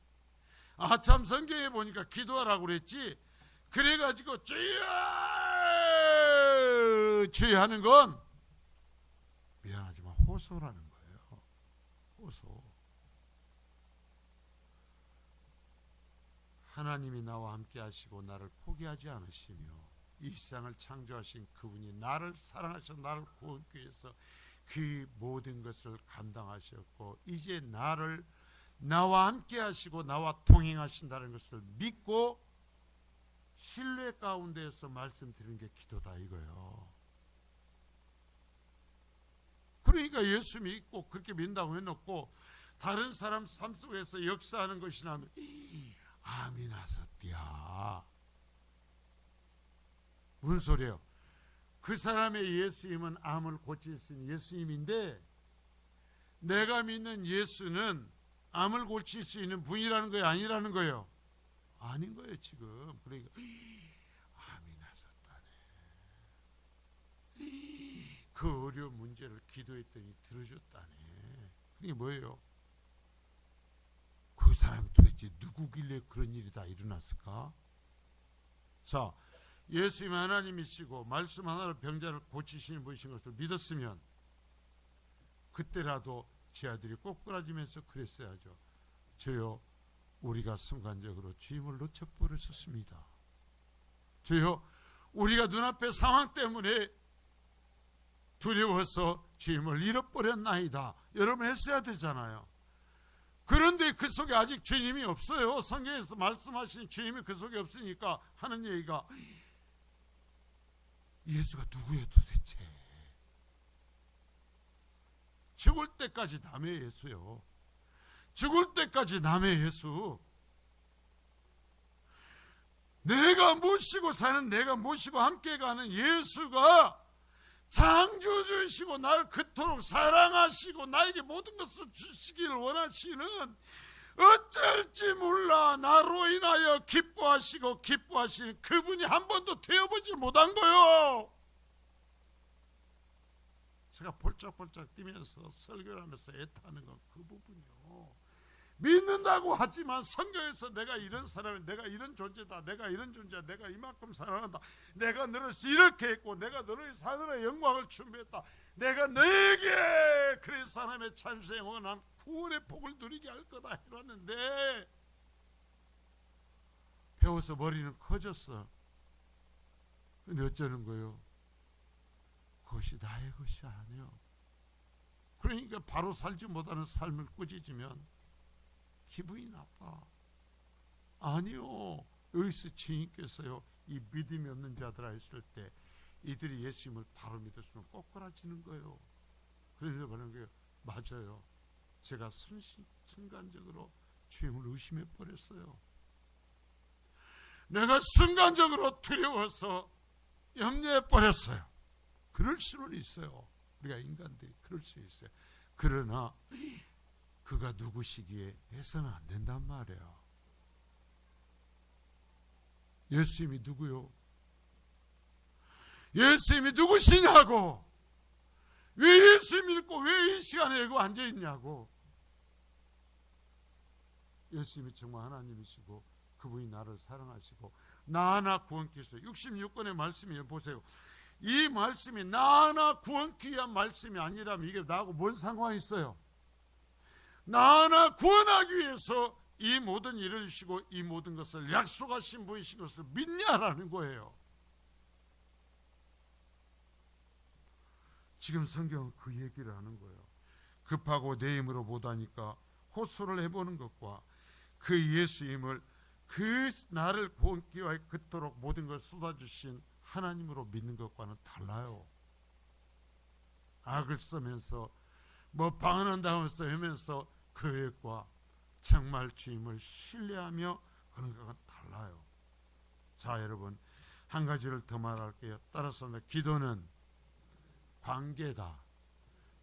참 성경에 보니까 기도하라고 그랬지. 그래가지고 주여 주여 하는 건 미안하지만 호소라는 거예요. 호소. 하나님이 나와 함께 하시고 나를 포기하지 않으시며 이 세상을 창조하신 그분이 나를 사랑하셔 나를 구원하기 위해서 그 모든 것을 감당하셨고 이제 나와 함께 하시고 나와 동행하신다는 것을 믿고 신뢰 가운데에서 말씀드리는 게 기도다 이거예요. 그러니까 예수 믿고 그렇게 믿는다고 해놓고 다른 사람 삶 속에서 역사하는 것이나 하면 암이 나섰디야. 무슨 소리예요? 그 사람의 예수님은 암을 고칠 수 있는 예수님인데 내가 믿는 예수는 암을 고칠 수 있는 분이라는 거예요? 아니라는 거예요? 아닌 거예요 지금. 그러니까 암이 나섰다네. 그 어려운 문제를 기도했더니 들어줬다네. 그게 뭐예요? 그 사람이 도대체 누구길래 그런 일이 다 일어났을까? 자, 예수님 하나님이시고 말씀 하나로 병자를 고치시는 분이신 것을 믿었으면 그때라도 제 아들이 꼬꾸라지면서 그랬어야죠. 주여, 우리가 순간적으로 주임을 놓쳐버렸었습니다. 주여, 우리가 눈앞의 상황 때문에 두려워서 주임을 잃어버렸나이다. 여러분 했어야 되잖아요. 그런데 그 속에 아직 주님이 없어요. 성경에서 말씀하신 주님이 그 속에 없으니까 하는 얘기가 예수가 누구예요 도대체? 죽을 때까지 남의 예수요. 죽을 때까지 남의 예수. 내가 모시고 사는, 내가 모시고 함께 가는 예수가 창조주이시고 나를 그토록 사랑하시고 나에게 모든 것을 주시기를 원하시는, 어쩔지 몰라 나로 인하여 기뻐하시고 기뻐하시는 그분이 한 번도 되어보지 못한 거요. 제가 볼짝볼짝 뛰면서 설교를 하면서 애타는 건 그 부분이요. 믿는다고 하지만 성경에서 내가 이런 사람이, 내가 이런 존재다, 내가 이런 존재다, 내가 이만큼 사랑한다, 내가 너를 이렇게 했고, 내가 너를 하늘의 영광을 준비했다, 내가 너에게 그래 사람의 찬송을 난 구원의 복을 누리게 할 거다 이러는데 배워서 머리는 커졌어. 근데 어쩌는 거요? 그것이 나의 것이 아니요. 그러니까 바로 살지 못하는 삶을 꾸짖으면 기분이 나빠. 아니요. 여기서 주님께서요, 이 믿음이 없는 자들아 했을 때 이들이 예수님을 바로 믿었으면 꼬꾸라지는 거예요. 그래서 그런 거예요. 맞아요. 제가 순간적으로 주님을 의심해 버렸어요. 내가 순간적으로 두려워서 염려해 버렸어요. 그럴 수는 있어요. 우리가 인간들이 그럴 수 있어요. 그러나 그가 누구시기에 해서는 안 된단 말이에요. 예수님이 누구요? 예수님이 누구시냐고. 왜 예수님 믿고 왜 이 시간에 여기 앉아있냐고. 예수님이 정말 하나님이시고 그분이 나를 사랑하시고 나 하나 구원케 하소서. 66권의 말씀이 보세요. 이 말씀이 나 하나 구원케 위한 말씀이 아니라면 이게 나하고 뭔 상관이 있어요? 나 하나 구원하기 위해서 이 모든 일을 주시고 이 모든 것을 약속하신 분이신 것을 믿냐라는 거예요. 지금 성경은 그 얘기를 하는 거예요. 급하고 내 힘으로 못하니까 호소를 해보는 것과 그 예수님을 그 나를 구원케 위하여 그토록 모든 걸 쏟아주신 하나님으로 믿는 것과는 달라요. 악을 쓰면서 뭐 방언한다면서 하면서 그것과 정말 주님을 신뢰하며 그런 것과는 달라요. 자, 여러분 한 가지를 더 말할게요. 따라서 기도는 관계다.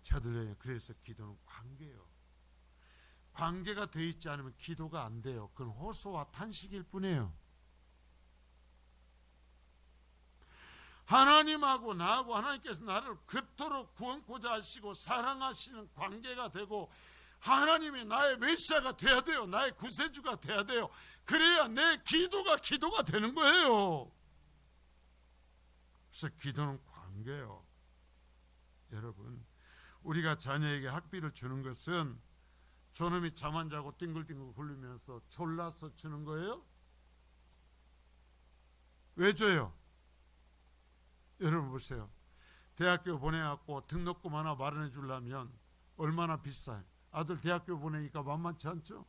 저들요, 그래서 기도는 관계예요. 관계가 돼 있지 않으면 기도가 안 돼요. 그건 호소와 탄식일 뿐이에요. 하나님하고 나하고 하나님께서 나를 그토록 구원코자 하시고 사랑하시는 관계가 되고 하나님이 나의 메시아가 돼야 돼요. 나의 구세주가 돼야 돼요. 그래야 내 기도가 되는 거예요. 그래서 기도는 관계예요. 여러분, 우리가 자녀에게 학비를 주는 것은 저놈이 잠 안 자고 띵글띵글 굴리면서 졸라서 주는 거예요? 왜 줘요? 여러분 보세요. 대학교 보내갖고 등록금 하나 마련해 주려면 얼마나 비싸요? 아들 대학교 보내니까 만만치 않죠?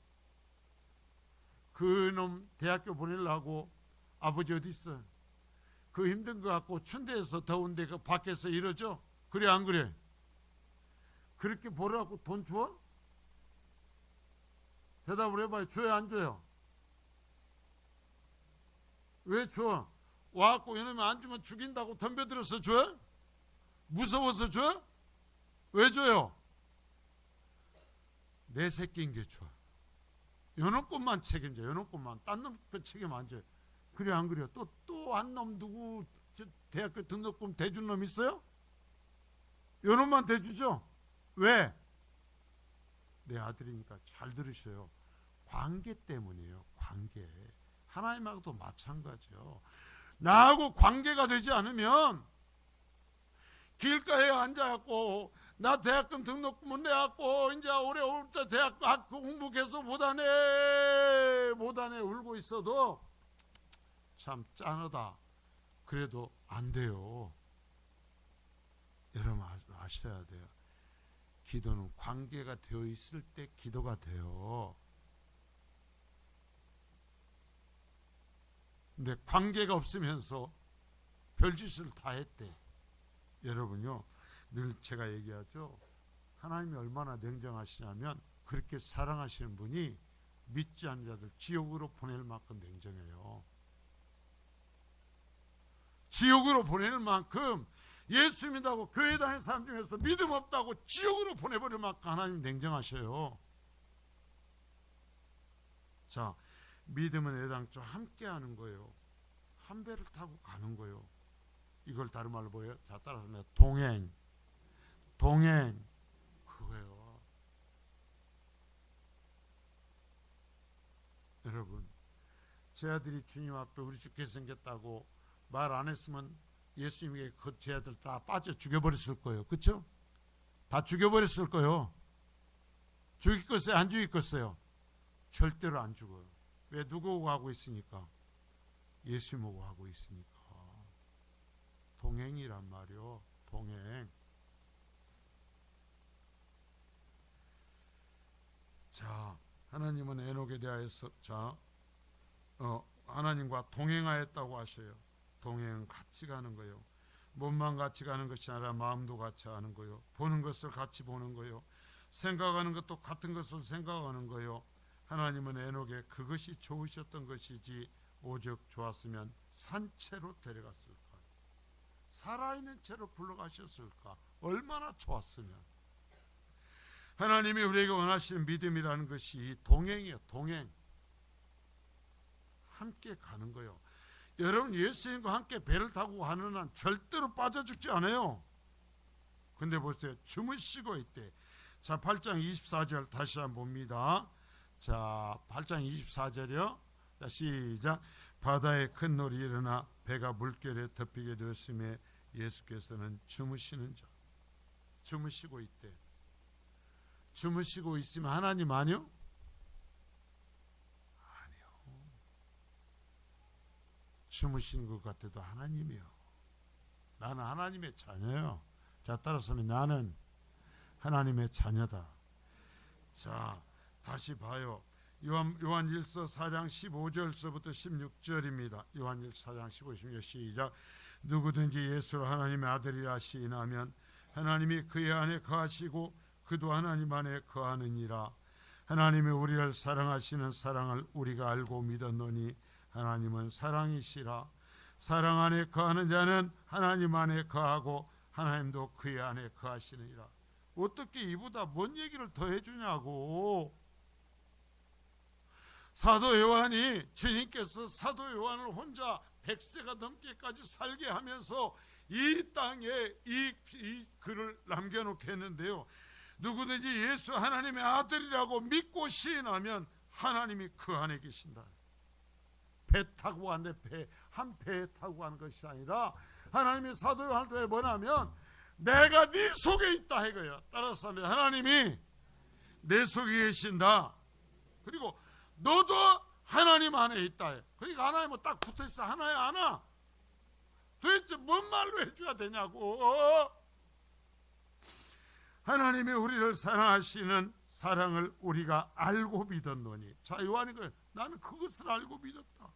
그놈 대학교 보내려고 아버지 어디 있어? 그 힘든 거 갖고 춘대에서 더운데 그 밖에서 이러죠? 그래 안 그래? 그렇게 보려고 돈 줘? 대답을 해봐요. 줘요 안 줘요? 왜 줘? 와갖고 이놈이 안 주면 죽인다고 덤벼들어서 줘? 무서워서 줘? 왜 줘요? 내 새끼인 게 줘. 요놈 것만 책임져. 요놈 것만. 딴 놈 거 책임 안 져. 그래 안 그래요? 또 한 놈 누구 대학교 등록금 대준 놈 있어요? 요놈만 대주죠. 왜? 내 아들이니까. 잘 들으셔요. 관계 때문이에요. 관계. 하나님하고도 마찬가지요. 나하고 관계가 되지 않으면 길가에 앉아갖고 나 대학금 등록금 내갖고 이제 올해 올때 대학 공부 계속 못하네 울고 있어도 참 짠하다. 그래도 안 돼요. 여러분 아셔야 돼요. 기도는 관계가 되어 있을 때 기도가 돼요. 근데 관계가 없으면서 별짓을 다 했대. 여러분요, 늘 제가 얘기하죠. 하나님이 얼마나 냉정하시냐면 그렇게 사랑하시는 분이 믿지 않는 자들 지옥으로 보낼 만큼 냉정해요. 지옥으로 보낼 만큼, 예수 믿다고 교회 다니는 사람 중에서 믿음 없다고 지옥으로 보내버릴 만큼 하나님 냉정하셔요. 자, 믿음은 애당초 함께 하는 거예요. 한 배를 타고 가는 거예요. 이걸 다른 말로 뭐예요? 자, 따라서 동행 그거예요. 여러분, 제 아들이 주님 앞에 우리 죽게 생겼다고 말 안 했으면 예수님에게 그 제 아들 다 빠져 죽여버렸을 거예요. 그렇죠? 다 죽여버렸을 거예요. 죽일 것어요? 안 죽일 것어요? 절대로 안 죽어요. 왜? 누구하고 하고 있으니까? 예수님하고 하고 있으니까. 동행이란 말이요. 동행. 자, 하나님은 에녹에 대하여서 하나님과 동행하였다고 하셔요. 동행은 같이 가는 거요. 몸만 같이 가는 것이 아니라 마음도 같이 하는 거요. 보는 것을 같이 보는 거요. 생각하는 것도 같은 것을 생각하는 거요. 하나님은 에녹에 그것이 좋으셨던 것이지 오직 좋았으면 산채로 데려갔을까? 살아있는 채로 불러가셨을까? 얼마나 좋았으면. 하나님이 우리에게 원하시는 믿음이라는 것이 동행이에요. 동행. 함께 가는 거예요. 여러분, 예수님과 함께 배를 타고 가는 한 절대로 빠져 죽지 않아요. 근데 보세요. 주무시고 있대. 자, 8장 24절 다시 한번 봅니다. 자, 8장 24절이요. 자, 시작. 바다에 큰 놀이 일어나 배가 물결에 덮이게 되었음에 예수께서는 주무시는 자. 주무시고 있대. 주무시고 있으면 하나님 아니요? 주무시는 것 같아도 하나님이요. 나는 하나님의 자녀요. 자, 따라서는 나는 하나님의 자녀다. 자, 다시 봐요. 요한일서 4장 15절서부터 16절입니다. 요한일서 4장 15, 16 시작. 누구든지 예수를 하나님의 아들이라 시인하면 하나님이 그의 안에 거하시고 그도 하나님 안에 거하느니라. 하나님이 우리를 사랑하시는 사랑을 우리가 알고 믿었노니 하나님은 사랑이시라. 사랑 안에 거하는 자는 하나님 안에 거하고 하나님도 그의 안에 거하시느니라. 어떻게 이보다 뭔 얘기를 더 해주냐고. 사도 요한이, 주님께서 사도 요한을 혼자 100세가 넘게까지 살게 하면서 이 땅에 이 글을 남겨놓게 했는데요. 누구든지 예수 하나님의 아들이라고 믿고 시인하면 하나님이 그 안에 계신다. 배 타고 가는데 한 배에 타고 가는 것이 아니라 하나님이 사도 요한을 통해 뭐냐면 내가 네 속에 있다 이거예요. 따라서 하나님이 내 속에 계신다. 그리고 너도 하나님 안에 있다. 그러니까 하나님은 딱 붙어있어. 하나야 하나. 도대체 뭔 말로 해줘야 되냐고. 하나님이 우리를 사랑하시는 사랑을 우리가 알고 믿었노니. 자, 요한이 그래. 나는 그것을 알고 믿었다.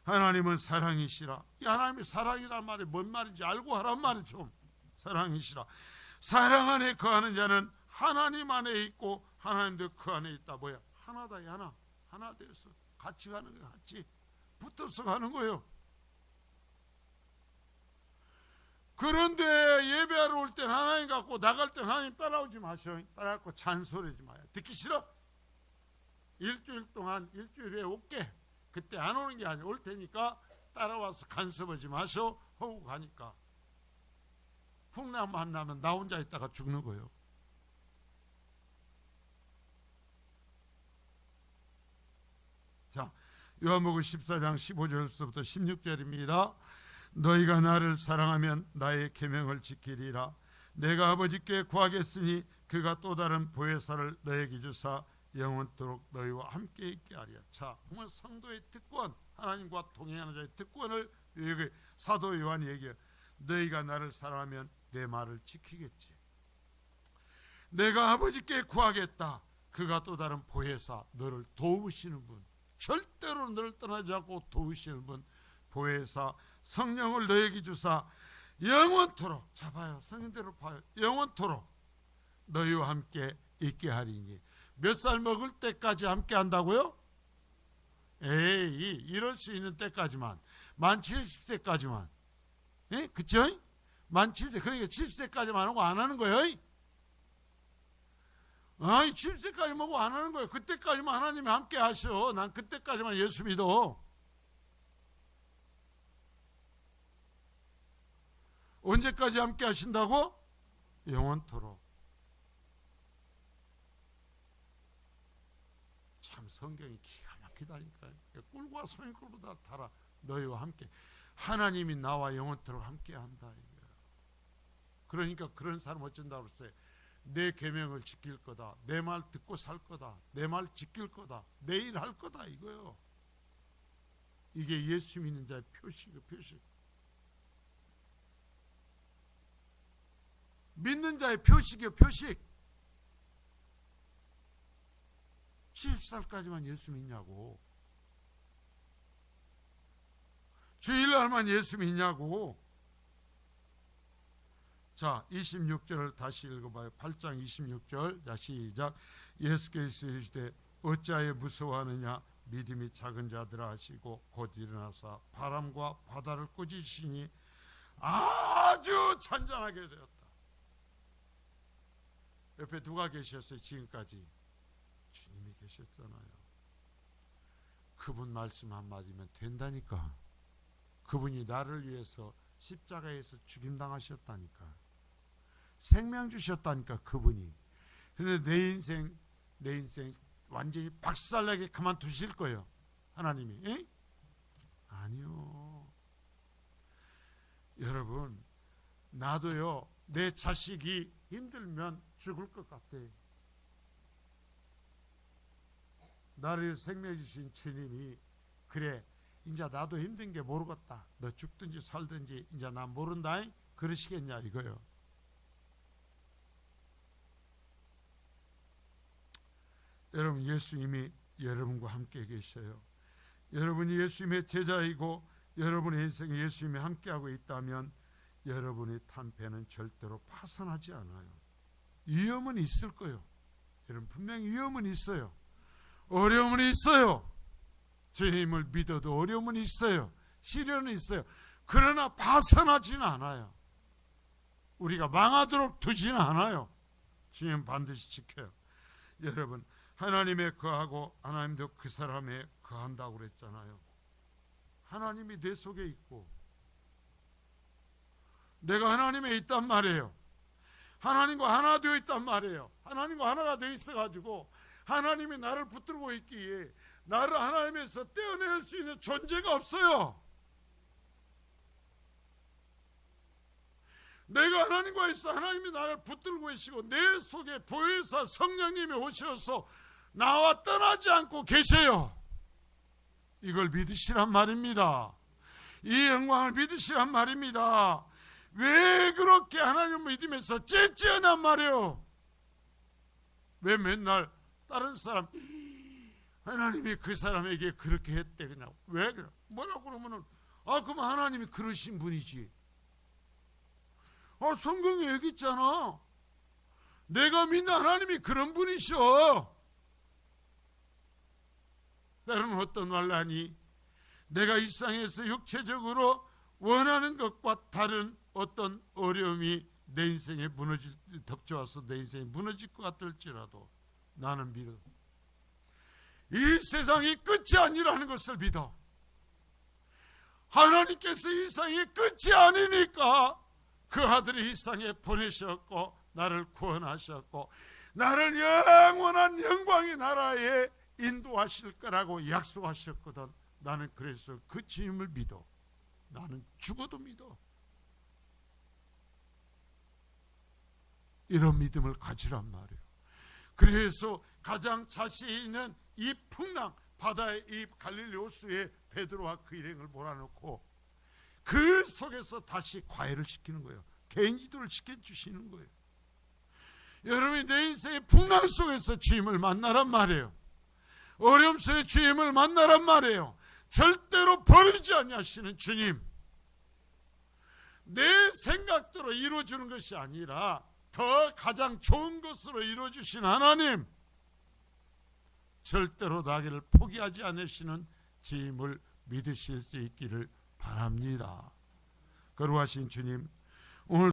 하나님은 사랑이시라. 이 하나님이 사랑이란 말이 뭔 말인지 알고 하란 말이 좀. 사랑이시라. 사랑 안에 거하는 자는 하나님 안에 있고 하나님도 그 안에 있다. 뭐야? 하나다. 하나. 하나 되어서 같이 가는 거예요. 같이 붙어서 가는 거예요. 그런데 예배하러 올 땐 하나님 갖고 나갈 땐 하나님 따라오지 마시오. 따라갖고 잔소리하지 마요. 듣기 싫어? 일주일 동안 일주일에 올게. 그때 안 오는 게 아니라 올 테니까 따라와서 간섭하지 마셔 하고 가니까 풍랑 만나면 나 혼자 있다가 죽는 거예요. 자, 요한복음 14장 15절부터 16절입니다. 너희가 나를 사랑하면 나의 계명을 지키리라. 내가 아버지께 구하겠으니 그가 또 다른 보혜사를 너에게 주사 영원토록 너희와 함께 있게 하리라. 자, 그러면 성도의 특권, 하나님과 동행하는 자의 특권을 여기 사도 요한이 얘기해요. 너희가 나를 사랑하면 내 말을 지키겠지. 내가 아버지께 구하겠다. 그가 또 다른 보혜사, 너를 도우시는 분, 절대로 너를 떠나지 않고 도우시는 분, 보혜사 성령을 너에게 주사 영원토록, 잡아요, 성령대로 봐요, 영원토록 너희와 함께 있게 하리니. 몇 살 먹을 때까지 함께 한다고요? 에이, 이럴 수 있는 때까지만, 만 70세까지만. 예? 그쵸? 만 70세, 그러니까 70세까지만 하고 안 하는 거예요. 아이, 70세까지 먹고 안 하는 거예요. 그때까지만 하나님이 함께 하셔. 난 그때까지만 예수 믿어. 언제까지 함께 하신다고? 영원토록. 참 성경이 기가 막히다니까요. 꿀과 송이꿀보다 달아. 너희와 함께, 하나님이 나와 영원토록 함께 한다 이거야. 그러니까 그런 사람 어쩐다고 그랬어요. 내 계명을 지킬 거다, 내 말 듣고 살 거다, 내 말 지킬 거다, 내 일 할 거다 이거요. 이게 예수 믿는 자의 표식이에요. 표식. 믿는 자의 표식이요. 표식. 70살까지만 예수 믿냐고, 주일날만 예수 믿냐고. 자, 26절을 다시 읽어봐요. 8장 26절. 자, 시작. 예수께서 이르시되 어찌하여 무서워하느냐, 믿음이 작은 자들아 하시고 곧 일어나사 바람과 바다를 꾸짖으시니 아주 잔잔하게 되었다. 옆에 누가 계셨어요? 지금까지 주님이 계셨잖아요. 그분 말씀 한마디면 된다니까. 그분이 나를 위해서 십자가에서 죽임당하셨다니까. 생명 주셨다니까 그분이. 그런데 내 인생 완전히 박살나게 그만두실 거예요 하나님이. 에? 아니요. 여러분, 나도요, 내 자식이 힘들면 죽을 것 같아. 나를 생명 주신 주님이 그래, 이제 나도 힘든 게 모르겠다, 너 죽든지 살든지 이제 나 모른다, 그러시겠냐 이거요. 여러분, 예수님이 여러분과 함께 계셔요. 여러분이 예수님의 제자이고 여러분의 인생에 예수님이 함께하고 있다면 여러분의 탄패는 절대로 파산하지 않아요. 위험은 있을 거예요. 여러분, 분명히 위험은 있어요. 어려움은 있어요. 주님을 믿어도 어려움은 있어요. 시련은 있어요. 그러나 파산하지는 않아요. 우리가 망하도록 두지는 않아요. 주님 반드시 지켜요. 여러분, 하나님에 거하고 하나님도 그 사람에 거한다고 그랬잖아요. 하나님이 내 속에 있고 내가 하나님에 있단 말이에요. 하나님과 하나 되어 있단 말이에요. 하나님과 하나가 되어 있어가지고 하나님이 나를 붙들고 있기에 나를 하나님에서 떼어낼 수 있는 존재가 없어요. 내가 하나님과 있어 하나님이 나를 붙들고 계시고 내 속에 보혜사 성령님이 오셔서 나와 떠나지 않고 계세요. 이걸 믿으시란 말입니다. 이 영광을 믿으시란 말입니다. 왜 그렇게 하나님을 믿으면서 째째하냔 말이에요. 왜 맨날 다른 사람, 하나님이 그 사람에게 그렇게 했대, 그냥 왜 그래? 뭐라고 그러면은 그럼 하나님이 그러신 분이지. 성경에 여기 있잖아. 내가 믿는 하나님이 그런 분이셔. 때로는 어떤 난란이 내가 일상에서 육체적으로 원하는 것과 다른 어떤 어려움이 내 인생에 덮쳐와서 내 인생이 무너질 것 같을지라도 나는 믿어. 이 세상이 끝이 아니라는 것을 믿어. 하나님께서 이 세상이 끝이 아니니까 그 아들을 이 세상에 보내셨고 나를 구원하셨고 나를 영원한 영광의 나라에 인도하실 거라고 약속하셨거든. 나는 그래서 그 주님을 믿어. 나는 죽어도 믿어. 이런 믿음을 가지란 말이에요. 그래서 가장 자신 있는 이 풍랑 바다의 이 갈릴리 호수에 베드로와 그 일행을 몰아넣고 그 속에서 다시 과외를 시키는 거예요. 개인 기도를 시켜주시는 거예요. 여러분이 내 인생의 풍랑 속에서 주님을 만나란 말이에요. 어려움 속에 주님을 만나란 말이에요. 절대로 버리지 아니하시는 주님, 내 생각대로 이루어주는 것이 아니라 더 가장 좋은 것으로 이루어주신 하나님, 절대로 나를 포기하지 않으시는 주님을 믿으실 수 있기를 바랍니다. 거룩하신 주님, 오늘